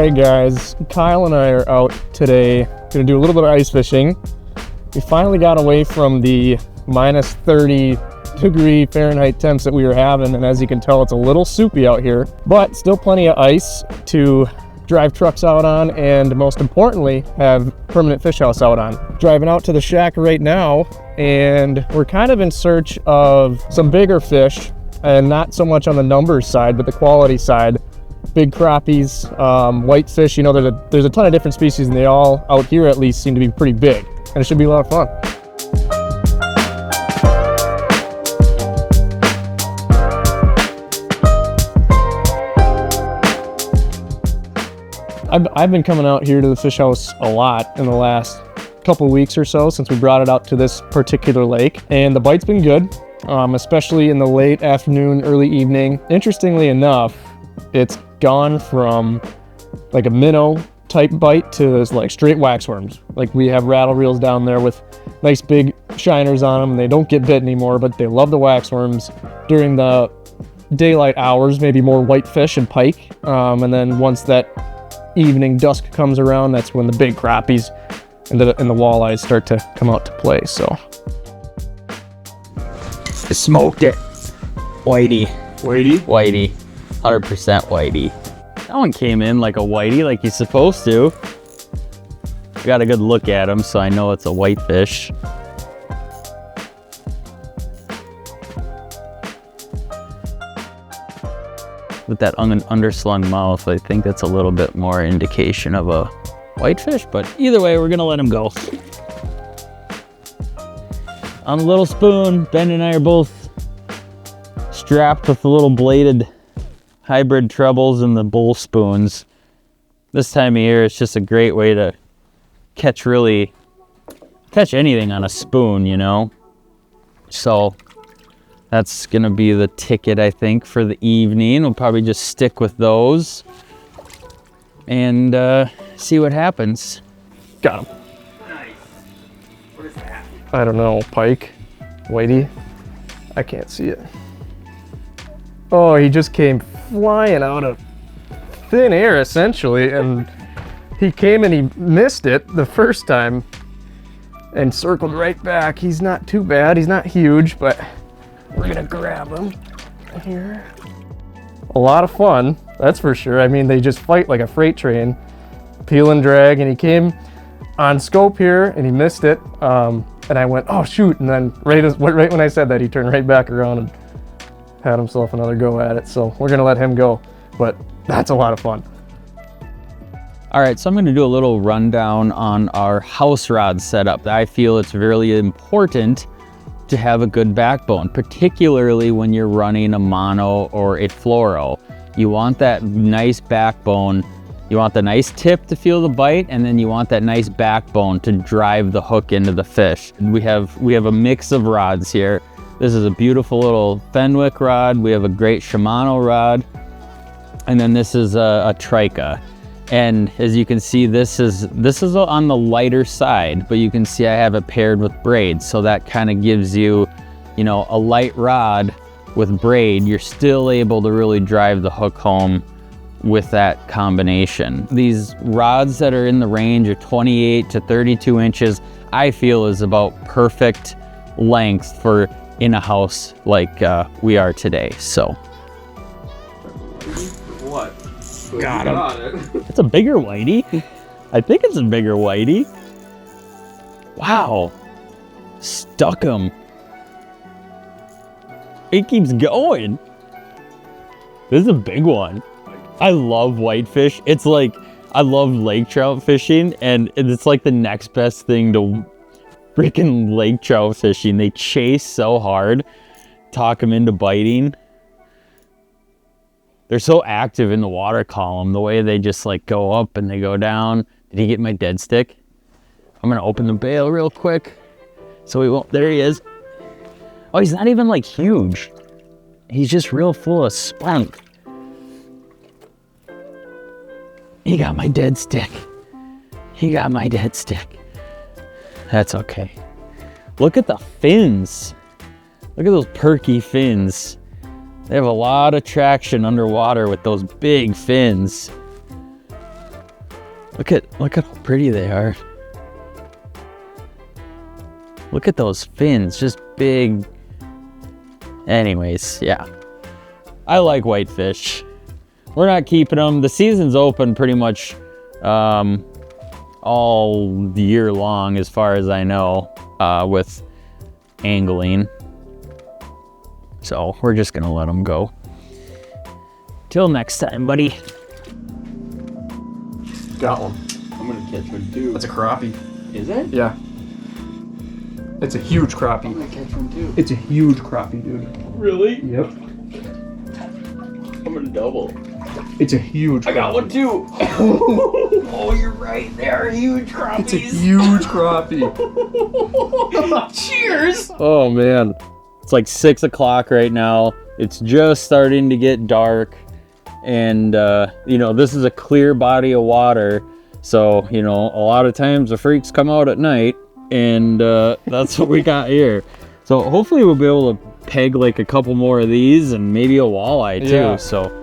Alright guys, Kyle and I are out today, gonna do a little bit of ice fishing. We finally got away from the minus 30 degree Fahrenheit temps that we were having, and as you can tell, it's a little soupy out here, but still plenty of ice to drive trucks out on, and most importantly, have permanent fish house out on. Driving out to the shack right now, and we're kind of in search of some bigger fish, and not so much on the numbers side, but the quality side. Big crappies, whitefish, you know, there's a ton of different species, and they all, out here at least, seem to be pretty big, and it should be a lot of fun. I've been coming out here to the fish house a lot in the last couple weeks or so since we brought it out to this particular lake, and the bite's been good, especially in the late afternoon, early evening. Interestingly enough, it's gone from like a minnow type bite to like straight waxworms. Like, we have rattle reels down there with nice big shiners on them, and they don't get bit anymore, but they love the waxworms. During the daylight hours, maybe more whitefish and pike, and then once that evening dusk comes around, that's when the big crappies and the walleyes start to come out to play. So I smoked it. Whitey, 100% whitey. That one came in like a whitey, like he's supposed to. I got a good look at him, so I know it's a whitefish. With that underslung mouth, I think that's a little bit more indication of a whitefish, but either way, we're gonna let him go. On a little spoon, Ben and I are both strapped with the little bladed hybrid trebles and the bull spoons. This time of year, it's just a great way to catch anything on a spoon, you know? So that's gonna be the ticket, I think, for the evening. We'll probably just stick with those and see what happens. got him. Nice. What is that? I don't know, pike, whitey. I can't see it. Oh, he just came flying out of thin air, essentially, and he came and he missed it the first time and circled right back. He's not too bad. He's not huge, but we're gonna grab him here. A lot of fun, that's for sure. I mean, they just fight like a freight train, peel and drag, and he came on scope here and he missed it. And I went, oh shoot, and then right when I said that, he turned right back around and had himself another go at it. So we're gonna let him go, but that's a lot of fun. All right, so I'm gonna do a little rundown on our house rod setup. I feel it's really important to have a good backbone, particularly when you're running a mono or a fluoro. You want that nice backbone. You want the nice tip to feel the bite, and then you want that nice backbone to drive the hook into the fish. We have a mix of rods here. This is a beautiful little Fenwick rod. We have a great Shimano rod, and then this is a Trica. And as you can see, this is on the lighter side, but you can see I have it paired with braid, so that kind of gives you, you know, a light rod with braid. You're still able to really drive the hook home with that combination. These rods that are in the range of 28 to 32 inches, I feel is about perfect length for in a house like we are today. So What? got him. It's a bigger whitey. I think it's a bigger whitey. Wow, stuck him. It keeps going. This is a big one. I love whitefish. It's like, I love lake trout fishing, and it's like the next best thing to freaking lake trout fishing. They chase so hard, talk them into biting. They're so active in the water column, the way they just like go up and they go down. Did he get my dead stick? I'm gonna open the bail real quick so he won't. There he is. Oh, he's not even like huge. He's just real full of spunk. He got my dead stick. He got my dead stick. That's okay. Look at the fins. Look at those perky fins. They have a lot of traction underwater with those big fins. Look at how pretty they are. Look at those fins, just big. Anyways, yeah. I like whitefish. We're not keeping them. The season's open pretty much all year long, as far as I know, with angling. So we're just gonna let them go. Till next time, buddy. Got one. I'm gonna catch one too. That's a crappie. Is it? Yeah. It's a huge crappie. I'm gonna catch one too. It's a huge crappie, dude. Really? Yep. I'm gonna double. It's a huge crappie. I got one too. Oh, you're right. They're huge crappies. It's a huge crappie. Cheers. Oh, man. It's like 6 o'clock right now. It's just starting to get dark. And, you know, this is a clear body of water. So, you know, a lot of times the freaks come out at night. And that's what we got here. So hopefully we'll be able to peg like a couple more of these and maybe a walleye too. Yeah. So